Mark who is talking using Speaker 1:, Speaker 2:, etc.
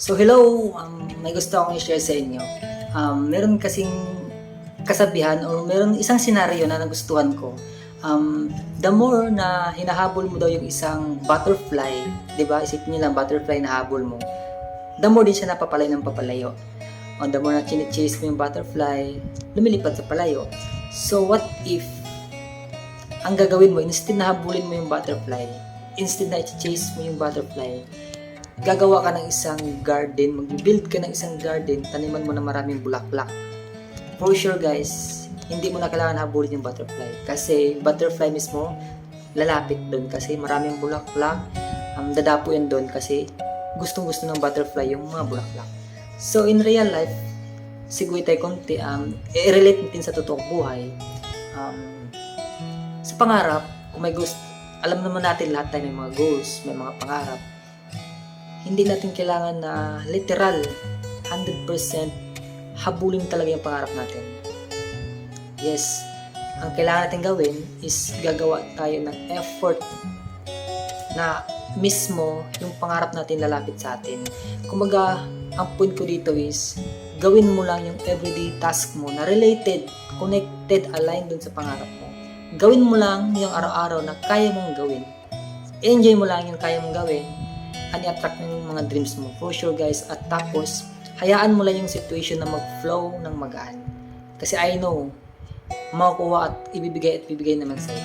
Speaker 1: So hello, may gusto akong i-share sa inyo. Meron kasing kasabihan o meron isang senaryo na nagustuhan ko. The more na hinahabol mo daw yung isang butterfly, 'di ba? Isipin niyo lang butterfly na habol mo. The more din siya napapalay ng papalayo. O the more na chine-chase mo yung butterfly, lumilipad sa palayo. So what if ang gagawin mo, instead na habulin mo yung butterfly, instead na i-chase mo yung butterfly, gagawa ka ng isang garden, mag-build ka ng isang garden, taniman mo na maraming bulaklak. For sure guys, hindi mo na kailangan habulin yung butterfly. Kasi butterfly mismo, lalapit doon kasi maraming bulaklak. Dadapo yan doon kasi gustong-gusto ng butterfly yung mga bulaklak. So in real life, siguro tayo konti, i-relate natin sa totoong buhay. Sa pangarap, kung may gusto, alam naman natin lahat tayo may mga goals, may mga pangarap. Hindi natin kailangan na literal 100% habulin talaga yung pangarap natin. Yes, ang kailangan natin gawin is gagawa tayo ng effort na mismo yung pangarap natin lalapit sa atin. Kumbaga, ang point ko dito is gawin mo lang yung everyday task mo na related, connected, aligned dun sa pangarap mo. Gawin mo lang yung araw-araw na kaya mong gawin. Enjoy mo lang yung kaya mong gawin. I-attract ng mga dreams mo. For sure guys. At tapos, hayaan mo lang yung situation na mag-flow ng magaan. Kasi I know, makukuha at ibibigay naman sa'yo.